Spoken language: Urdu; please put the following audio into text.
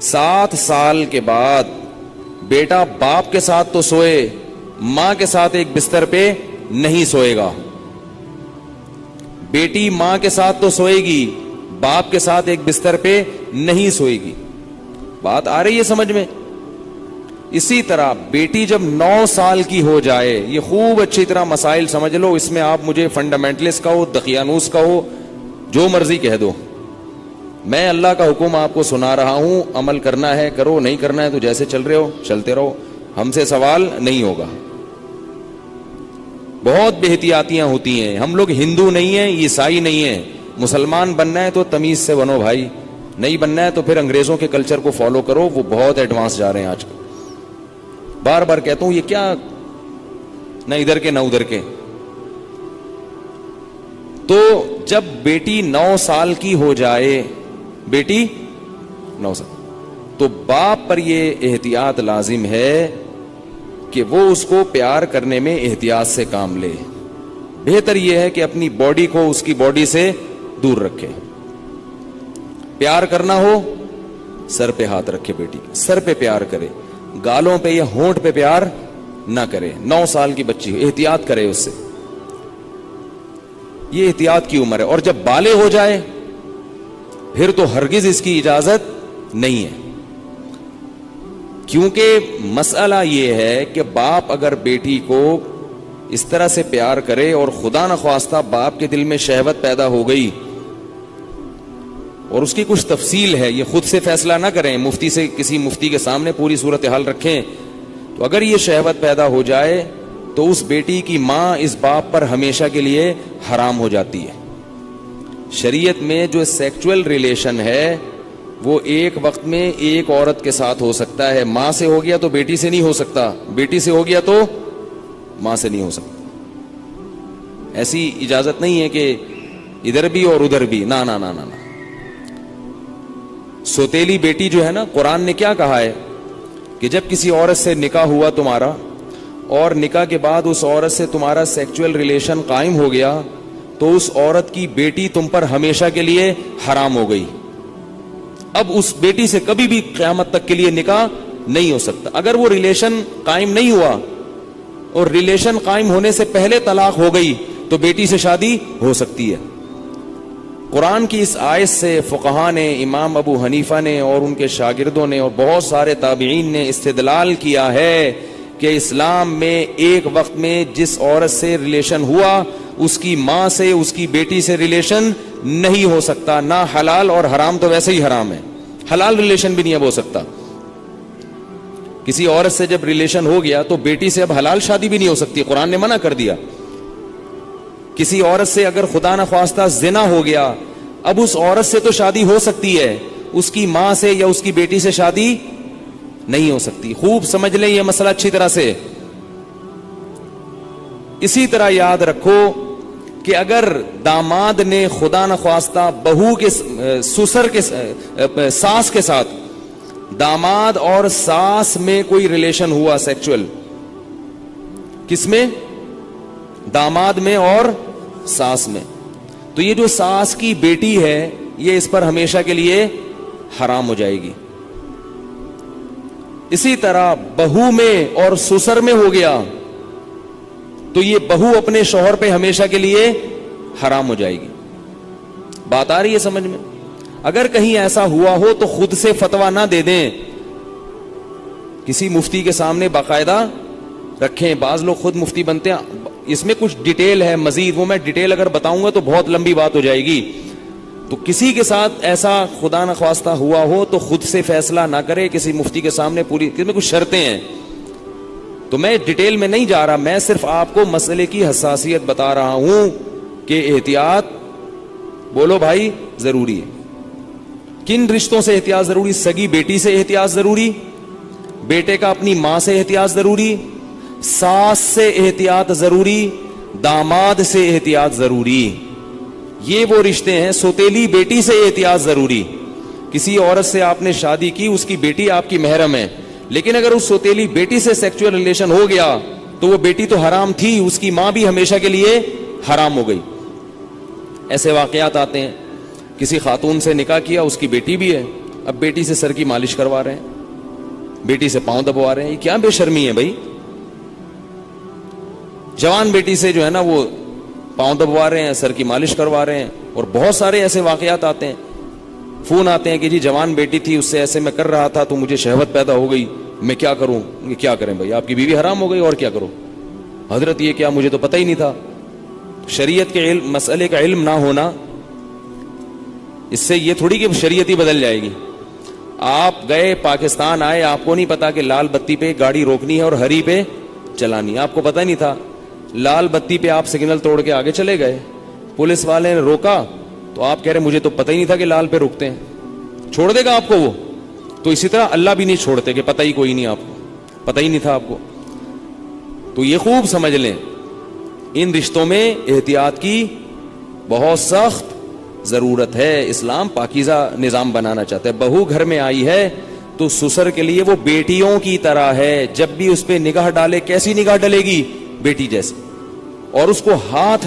7 سال کے بعد بیٹا باپ کے ساتھ تو سوئے، ماں کے ساتھ ایک بستر پہ نہیں سوئے گا. بیٹی ماں کے ساتھ تو سوئے گی، باپ کے ساتھ ایک بستر پہ نہیں سوئے گی. بات آ رہی ہے سمجھ میں؟ اسی طرح بیٹی جب 9 سال کی ہو جائے، یہ خوب اچھی طرح مسائل سمجھ لو، اس میں آپ مجھے فنڈامنٹلسٹ کہو، دقیانوس کہو، جو مرضی کہہ دو، میں اللہ کا حکم آپ کو سنا رہا ہوں. عمل کرنا ہے کرو، نہیں کرنا ہے تو جیسے چل رہے ہو چلتے رہو، ہم سے سوال نہیں ہوگا. بہت بے احتیاطیاں ہوتی ہیں. ہم لوگ ہندو نہیں ہیں، عیسائی نہیں ہیں. مسلمان بننا ہے تو تمیز سے بنو بھائی، نہیں بننا ہے تو پھر انگریزوں کے کلچر کو فالو کرو، وہ بہت ایڈوانس جا رہے ہیں آج کل. بار بار کہتا ہوں یہ کیا، نہ ادھر کے نہ ادھر کے. تو جب بیٹی 9 سال کی ہو جائے، بیٹی 9 سال، تو باپ پر یہ احتیاط لازم ہے کہ وہ اس کو پیار کرنے میں احتیاط سے کام لے. بہتر یہ ہے کہ اپنی باڈی کو اس کی باڈی سے دور رکھے. پیار کرنا ہو سر پہ ہاتھ رکھے، بیٹی سر پہ پیار کرے، گالوں پہ یا ہونٹ پہ پیار نہ کرے. 9 سال کی بچی احتیاط کرے اس سے، یہ احتیاط کی عمر ہے. اور جب بالغ ہو جائے پھر تو ہرگز اس کی اجازت نہیں ہے. کیونکہ مسئلہ یہ ہے کہ باپ اگر بیٹی کو اس طرح سے پیار کرے اور خدا نخواستہ باپ کے دل میں شہوت پیدا ہو گئی، اور اس کی کچھ تفصیل ہے، یہ خود سے فیصلہ نہ کریں، مفتی سے، کسی مفتی کے سامنے پوری صورتحال رکھیں. تو اگر یہ شہوت پیدا ہو جائے تو اس بیٹی کی ماں اس باپ پر ہمیشہ کے لیے حرام ہو جاتی ہے. شریعت میں جو سیکچول ریلیشن ہے وہ ایک وقت میں ایک عورت کے ساتھ ہو سکتا ہے. ماں سے ہو گیا تو بیٹی سے نہیں ہو سکتا، بیٹی سے ہو گیا تو ماں سے نہیں ہو سکتا. ایسی اجازت نہیں ہے کہ ادھر بھی اور ادھر بھی، نہ نہ نہ نہ. سوتیلی بیٹی جو ہے نا، قرآن نے کیا کہا ہے کہ جب کسی عورت سے نکاح ہوا تمہارا اور نکاح کے بعد اس عورت سے تمہارا سیکچول ریلیشن قائم ہو گیا تو اس عورت کی بیٹی تم پر ہمیشہ کے لیے حرام ہو گئی. اب اس بیٹی سے کبھی بھی قیامت تک کے لیے نکاح نہیں ہو سکتا. اگر وہ ریلیشن قائم نہیں ہوا اور ریلیشن قائم ہونے سے پہلے طلاق ہو گئی تو بیٹی سے شادی ہو سکتی ہے. قرآن کی اس آیت سے فقہاء نے، امام ابو حنیفہ نے اور ان کے شاگردوں نے اور بہت سارے تابعین نے استدلال کیا ہے کہ اسلام میں ایک وقت میں جس عورت سے ریلیشن ہوا اس کی ماں سے، اس کی بیٹی سے ریلیشن نہیں ہو سکتا. نہ حلال، اور حرام تو ویسے ہی حرام ہے، حلال ریلیشن بھی نہیں اب ہو سکتا. کسی عورت سے جب ریلیشن ہو گیا تو بیٹی سے اب حلال شادی بھی نہیں ہو سکتی، قرآن نے منع کر دیا. کسی عورت سے اگر خدا نخواستہ زنا ہو گیا، اب اس عورت سے تو شادی ہو سکتی ہے، اس کی ماں سے یا اس کی بیٹی سے شادی نہیں ہو سکتی. خوب سمجھ لیں یہ مسئلہ اچھی طرح سے. اسی طرح یاد رکھو کہ اگر داماد نے خدا نخواستہ بہو کے سسر کے ساس کے ساتھ، داماد اور ساس میں کوئی ریلیشن ہوا سیکچول، کس میں؟ داماد میں اور ساس میں، تو یہ جو ساس کی بیٹی ہے یہ اس پر ہمیشہ کے لیے حرام ہو جائے گی. اسی طرح بہو میں اور سسر میں ہو گیا تو یہ بہو اپنے شوہر پہ ہمیشہ کے لیے حرام ہو جائے گی. بات آ رہی ہے سمجھ میں؟ اگر کہیں ایسا ہوا ہو تو خود سے فتویٰ نہ دے دیں، کسی مفتی کے سامنے باقاعدہ رکھیں. بعض لوگ خود مفتی بنتے ہیں، اس میں کچھ ڈیٹیل ہے مزید، وہ میں ڈیٹیل اگر بتاؤں گا تو بہت لمبی بات ہو جائے گی. تو کسی کے ساتھ ایسا خدا نخواستہ ہوا ہو تو خود سے فیصلہ نہ کرے، کسی مفتی کے سامنے پوری، اس میں کچھ شرطیں ہیں تو میں ڈیٹیل میں نہیں جا رہا، میں صرف آپ کو مسئلے کی حساسیت بتا رہا ہوں کہ احتیاط، بولو بھائی، ضروری ہے. کن رشتوں سے احتیاط ضروری؟ سگی بیٹی سے احتیاط ضروری، بیٹے کا اپنی ماں سے احتیاط ضروری، ساس سے احتیاط ضروری، داماد سے احتیاط ضروری. یہ وہ رشتے ہیں. سوتیلی بیٹی سے احتیاط ضروری. کسی عورت سے آپ نے شادی کی، اس کی بیٹی آپ کی محرم ہے، لیکن اگر اس سوتیلی بیٹی سے سیکچول ریلیشن ہو گیا تو وہ بیٹی تو حرام تھی، اس کی ماں بھی ہمیشہ کے لیے حرام ہو گئی. ایسے واقعات آتے ہیں، کسی خاتون سے نکاح کیا، اس کی بیٹی بھی ہے، اب بیٹی سے سر کی مالش کروا رہے ہیں, بیٹی سے پاؤں دبوا رہے ہیں. یہ کیا بے شرمی ہے بھائی. جوان بیٹی سے جو ہے نا وہ پاؤں دبوا رہے ہیں, سر کی مالش کروا رہے ہیں. اور بہت سارے ایسے واقعات آتے ہیں, فون آتے ہیں کہ جی جوان بیٹی تھی, اس سے ایسے میں کر رہا تھا تو مجھے شہوت پیدا ہو گئی, میں کیا کروں. کیا کریں بھائی, آپ کی بیوی حرام ہو گئی اور کیا کرو. حضرت یہ کیا, مجھے تو پتہ ہی نہیں تھا. شریعت کے علم, مسئلے کا علم نہ ہونا, اس سے یہ تھوڑی کہ شریعت ہی بدل جائے گی. آپ گئے پاکستان آئے, آپ کو نہیں پتا کہ لال بتی پہ گاڑی روکنی ہے اور ہری پہ چلانی ہے, آپ کو پتہ نہیں تھا. لال بتی پہ آپ سگنل توڑ کے آگے چلے گئے, پولیس والے نے روکا تو آپ کہہ رہے مجھے تو پتہ ہی نہیں تھا کہ لال پہ رکتے ہیں. چھوڑ دے گا آپ کو وہ؟ تو اسی طرح اللہ بھی نہیں چھوڑتے کہ پتہ ہی کوئی نہیں, آپ کو پتہ ہی نہیں تھا آپ کو. تو یہ خوب سمجھ لیں, ان رشتوں میں احتیاط کی بہت سخت ضرورت ہے. اسلام پاکیزہ نظام بنانا چاہتا ہے. بہو گھر میں آئی ہے تو سسر کے لیے وہ بیٹیوں کی طرح ہے. جب بھی اس پہ نگاہ ڈالے, کیسی نگاہ ڈلے گی؟ بیٹی جیسی. اور اس کو ہاتھ